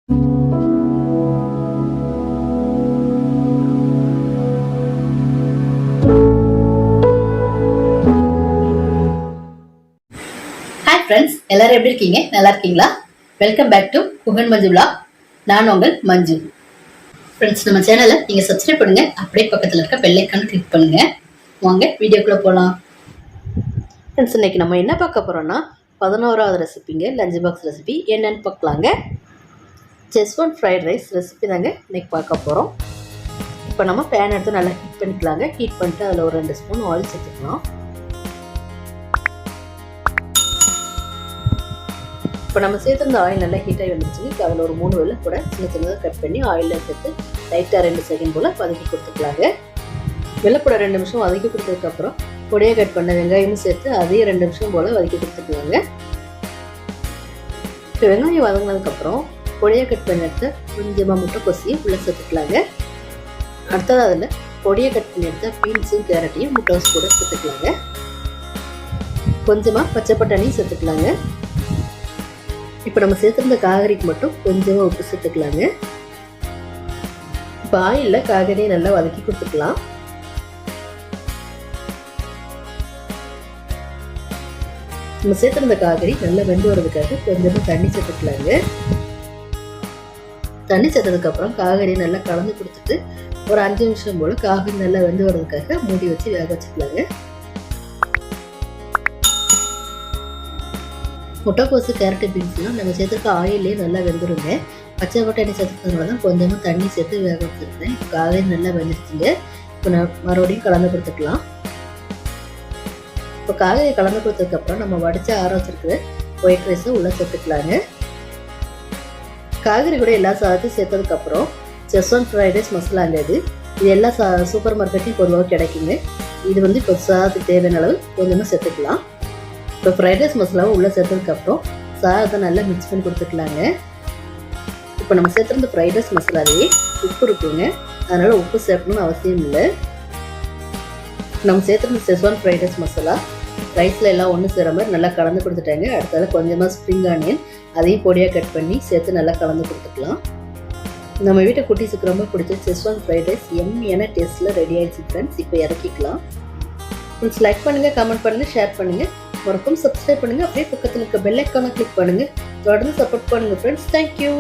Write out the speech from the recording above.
Hi friends, எல்லாரும் எப்படி இருக்கீங்க? நல்லா இருக்கீங்களா? Welcome back to Guhan Manju vlog. நான் உங்கள் மஞ்சு. ஃப்ரெண்ட்ஸ், நம்ம சேனலை நீங்கள் சப்ஸ்கிரைப் பண்ணுங்க, அப்படியே பக்கத்தில் இருக்க பெல் ஐக்கானை கிளிக் பண்ணுங்க. வாங்க வீடியோக்குள்ளே போகலாம். ஃப்ரெண்ட்ஸ், இன்னைக்கு நம்ம என்ன பார்க்க போகிறோம்னா 11வது ரெசிபிங்க, லஞ்ச் பாக்ஸ் ரெசிபி. என்னன்னு பார்க்கலாங்க. செஸ்வான் ஃப்ரைட் ரைஸ் ரெசிபி தாங்க இன்னைக்கு பார்க்க போகிறோம். இப்போ நம்ம பேன் எடுத்து நல்லா ஹீட் பண்ணிக்கலாங்க. ஹீட் பண்ணிட்டு அதில் ஒரு 2 ஸ்பூன் ஆயில் சேர்த்துக்கலாம். இப்போ நம்ம சேர்த்துருந்த ஆயில் நல்லா ஹீட்டாகி வந்துருச்சு. அதில் ஒரு 3 வெள்ளை கூட சின்ன சின்னதாக கட் பண்ணி ஆயிலில் சேர்த்து லைட்டாக 2 செகண்ட் போல் வதக்கி கொடுத்துக்கலாங்க. வெள்ளைப்பூட 2 நிமிஷம் வதக்கி கொடுத்ததுக்கப்புறம் பொடியாக கட் பண்ண வெங்காயமும் சேர்த்து அதையும் 2 நிமிஷம் போல் வதக்கி கொடுத்துக்கலாங்க. இப்போ வெங்காயம் வதங்கினதுக்கப்புறம் பொடியாக கட் பண்ணி எடுத்து கொஞ்சமாக முட்டைக்கோசையும் உள்ளே சேர்த்துக்கலாங்க. அடுத்தது அதில் பொடியாக கட் பண்ணி எடுத்த பீன்ஸும் கேரட்டையும் முட்டைக்கோஸ் கூட சேர்த்துக்கலாங்க. கொஞ்சமாக பச்சை பட்டாணியும் சேர்த்துக்கலாங்க. இப்போ நம்ம சேர்த்துருந்த காய்கறிக்கு மட்டும் கொஞ்சமாக உப்பு சேர்த்துக்கலாங்க. இப்போ ஆயிலில் காய்கறியை நல்லா வதக்கி கொடுத்துக்கலாம். நம்ம சேர்த்துருந்த காய்கறி நல்லா வெந்து வரதுக்காக கொஞ்சமாக தண்ணி சேர்த்துக்கலாங்க. தண்ணி சேர்த்ததுக்கப்புறம் காய்கறியை நல்லா கலந்து கொடுத்துட்டு ஒரு 5 நிமிஷம் போல் காய்கறி நல்லா வெந்து வரதுக்காக மூடி வச்சு வேக வச்சுக்கலாங்க. முட்டைக்கோசு கேரட்டு பீன்ஸ்லாம் நம்ம சேர்த்துருக்க ஆயிலே நல்லா வெந்துருங்க. பச்சை பட்டாணி சேர்த்துக்கிறதுனால தான் கொஞ்சமாக தண்ணி சேர்த்து வேக வச்சுருக்கேன். இப்போ காய்கறி நல்லா வெந்துருச்சுங்க. இப்போ நான் மறுபடியும் கலந்து கொடுத்துக்கலாம். இப்போ காய்கறி கலந்து கொடுத்ததுக்கப்புறம் நம்ம வடித்து ஆற வச்சுருக்கிற ஒயிட் ரைஸை உள்ளே சேர்த்துக்கலாங்க. காய்கறி கூட எல்லா சாதத்தையும் சேர்த்ததுக்கப்புறம் செஸ்வான் ஃப்ரைட் ரைஸ் மசாலாங்க. இது எல்லா சூப்பர் மார்க்கெட்லையும் பொதுவாக கிடைக்குங்க. இது வந்து இப்போ சாதத்துக்கு தேவையான அளவு கொஞ்சமாக சேர்த்துக்கலாம். இப்போ ஃப்ரைட் ரைஸ் மசாலாவை உள்ளே சேர்த்ததுக்கப்புறம் சாதத்தை நல்லா மிக்ஸ் பண்ணி கொடுத்துக்கலாங்க. இப்போ நம்ம சேர்த்துருந்த ஃப்ரைட் ரைஸ் மசாலாவே உப்பு இருக்குங்க, அதனால் உப்பு சேர்க்கணும்னு அவசியம் இல்லை. நம்ம சேர்த்துருந்த செஸ்வான் ஃப்ரைட் ரைஸ் மசாலா ரைஸில் எல்லாம் ஒன்று சேர மாதிரி நல்லா கலந்து கொடுத்துட்டாங்க. அடுத்தது கொஞ்சமாக ஸ்ப்ரிங் ஆனியன் அதையும் பொடியாக கட் பண்ணி சேர்த்து நல்லா கலந்து கொடுத்துக்கலாம். நம்ம வீட்டை குட்டீஸுக்கு ரொம்ப பிடிச்ச செஸ்வான் ஃப்ரைட் ரைஸ் எம்மியான டேஸ்ட்டில் ரெடி ஆகிடுச்சு ஃப்ரெண்ட்ஸ். இப்போ இறக்கிக்கலாம். ஃப்ரெண்ட்ஸ், லைக் பண்ணுங்கள், கமெண்ட் பண்ணுங்கள், ஷேர் பண்ணுங்கள், மறக்காம சப்ஸ்கிரைப் பண்ணுங்கள். அப்படியே பக்கத்தில் இருக்க பெல் ஐக்கானை கிளிக் பண்ணுங்கள். தொடர்ந்து சப்போர்ட் பண்ணுங்கள் ஃப்ரெண்ட்ஸ். தேங்க்யூ.